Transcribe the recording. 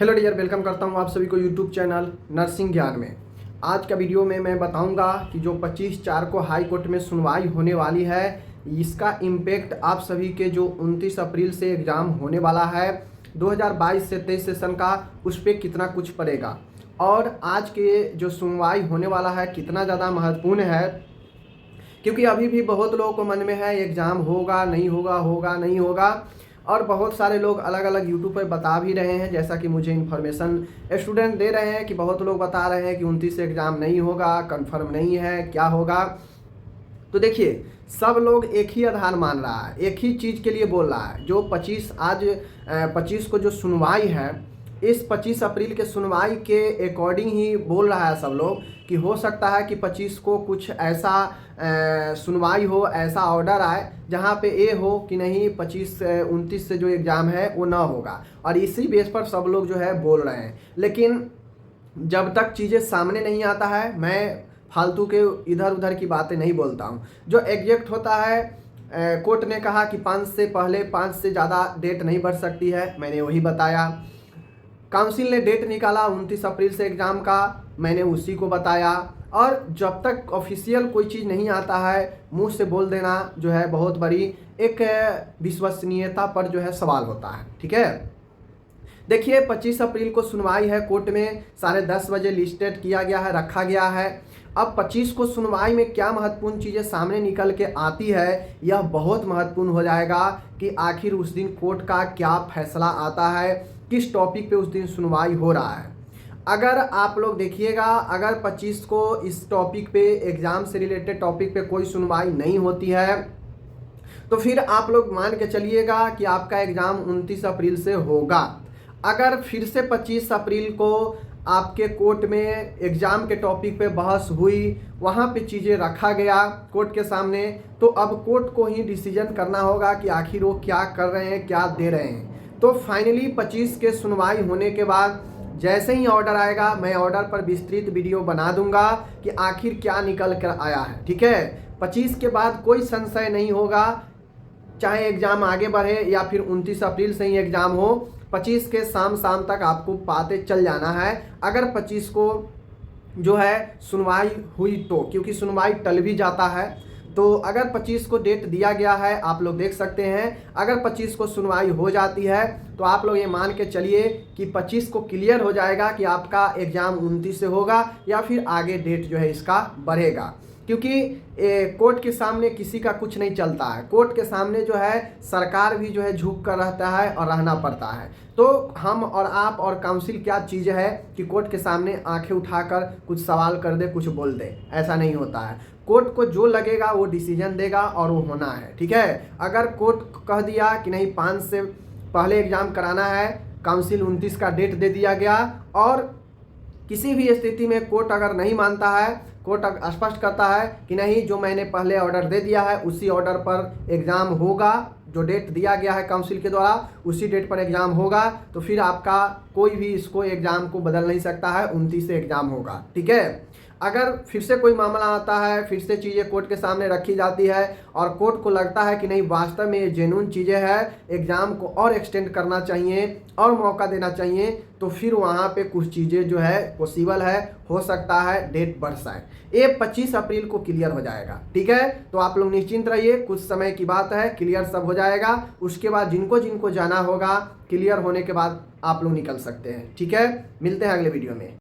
Hello dear, welcome करता हूँ आप सभी को यूट्यूब चैनल नर्सिंग ज्ञान में। आज का वीडियो में मैं बताऊंगा कि जो 25/4 को हाई कोर्ट में सुनवाई होने वाली है, इसका इम्पेक्ट आप सभी के जो 29 अप्रैल से एग्ज़ाम होने वाला है 2022 से 23 सेशन का, उस पर कितना कुछ पड़ेगा और आज के जो सुनवाई होने वाला है कितना ज़्यादा महत्वपूर्ण है। क्योंकि अभी भी बहुत लोगों को मन में है एग्ज़ाम होगा नहीं होगा, होगा नहीं होगा, और बहुत सारे लोग अलग अलग यूट्यूब पर बता भी रहे हैं, जैसा कि मुझे इन्फॉर्मेशन स्टूडेंट दे रहे हैं कि बहुत लोग बता रहे हैं कि 29 से एग्ज़ाम नहीं होगा, कंफर्म नहीं है, क्या होगा। तो देखिए, सब लोग एक ही आधार मान रहा है, एक ही चीज़ के लिए बोल रहा है। जो 25 को जो सुनवाई है, इस 25 अप्रैल के सुनवाई के अकॉर्डिंग ही बोल रहा है सब लोग कि हो सकता है कि 25 को कुछ ऐसा सुनवाई हो, ऐसा ऑर्डर आए जहां पे ये हो कि नहीं 29 से जो एग्ज़ाम है वो ना होगा, और इसी बेस पर सब लोग जो है बोल रहे हैं। लेकिन जब तक चीज़ें सामने नहीं आता है, मैं फालतू के इधर उधर की बातें नहीं बोलता हूँ। जो एग्जैक्ट होता है, कोर्ट ने कहा कि 5 से पहले 5 से ज़्यादा डेट नहीं बढ़ सकती है, मैंने वही बताया। काउंसिल ने डेट निकाला 29 अप्रैल से एग्ज़ाम का, मैंने उसी को बताया। और जब तक ऑफिशियल कोई चीज़ नहीं आता है, मुंह से बोल देना जो है बहुत बड़ी एक विश्वसनीयता पर जो है सवाल होता है। ठीक है, देखिए 25 अप्रैल को सुनवाई है कोर्ट में, 10:30 बजे लिस्टेड किया गया है, रखा गया है। अब 25 को सुनवाई में क्या महत्वपूर्ण चीज़ें सामने निकल के आती है, यह बहुत महत्वपूर्ण हो जाएगा कि आखिर उस दिन कोर्ट का क्या फैसला आता है, किस टॉपिक पे उस दिन सुनवाई हो रहा है। अगर आप लोग देखिएगा, अगर 25 को इस टॉपिक पे, एग्ज़ाम से रिलेटेड टॉपिक पे कोई सुनवाई नहीं होती है, तो फिर आप लोग मान के चलिएगा कि आपका एग्ज़ाम 29 अप्रैल से होगा। अगर फिर से 25 अप्रैल को आपके कोर्ट में एग्ज़ाम के टॉपिक पे बहस हुई, वहाँ पे चीज़ें रखा गया कोर्ट के सामने, तो अब कोर्ट को ही डिसीजन करना होगा कि आखिर वो क्या कर रहे हैं, क्या दे रहे हैं। तो फाइनली 25 के सुनवाई होने के बाद जैसे ही ऑर्डर आएगा, मैं ऑर्डर पर विस्तृत वीडियो बना दूंगा कि आखिर क्या निकल कर आया है। ठीक है, 25 के बाद कोई संशय नहीं होगा, चाहे एग्ज़ाम आगे बढ़े या फिर 29 अप्रैल से ही एग्ज़ाम हो, 25 के शाम तक आपको पाते चल जाना है। अगर 25 को जो है सुनवाई हुई तो, क्योंकि सुनवाई टल भी जाता है, तो अगर 25 को डेट दिया गया है, आप लोग देख सकते हैं, अगर 25 को सुनवाई हो जाती है तो आप लोग ये मान के चलिए कि 25 को क्लियर हो जाएगा कि आपका एग्ज़ाम 29 से होगा या फिर आगे डेट जो है इसका बढ़ेगा। क्योंकि कोर्ट के सामने किसी का कुछ नहीं चलता है, कोर्ट के सामने जो है सरकार भी जो है झुक कर रहता है और रहना पड़ता है। तो हम और आप और काउंसिल क्या चीज़ है कि कोर्ट के सामने आंखें उठाकर कुछ सवाल कर दे, कुछ बोल दे, ऐसा नहीं होता है। कोर्ट को जो लगेगा वो डिसीजन देगा और वो होना है। ठीक है, अगर कोर्ट कह दिया कि नहीं 5 से पहले एग्ज़ाम कराना है, काउंसिल 29 का डेट दे दिया गया, और किसी भी स्थिति में कोर्ट अगर नहीं मानता है, कोर्ट स्पष्ट करता है कि नहीं, जो मैंने पहले ऑर्डर दे दिया है उसी ऑर्डर पर एग्ज़ाम होगा, जो डेट दिया गया है काउंसिल के द्वारा उसी डेट पर एग्ज़ाम होगा, तो फिर आपका कोई भी इसको एग्ज़ाम को बदल नहीं सकता है, 29 से एग्ज़ाम होगा। ठीक है, अगर फिर से कोई मामला आता है, फिर से चीज़ें कोर्ट के सामने रखी जाती है और कोर्ट को लगता है कि नहीं वास्तव में ये जेन्युइन चीज़ें हैं, एग्ज़ाम को और एक्सटेंड करना चाहिए और मौका देना चाहिए, तो फिर वहाँ पे कुछ चीज़ें जो है पॉसिबल है, हो सकता है डेट बढ़ जाए। ये 25 अप्रैल को क्लियर हो जाएगा। ठीक है, तो आप लोग निश्चिंत रहिए, कुछ समय की बात है, क्लियर सब हो जाएगा। उसके बाद जिनको जिनको जाना होगा, क्लियर होने के बाद आप लोग निकल सकते हैं। ठीक है, मिलते हैं अगले वीडियो में।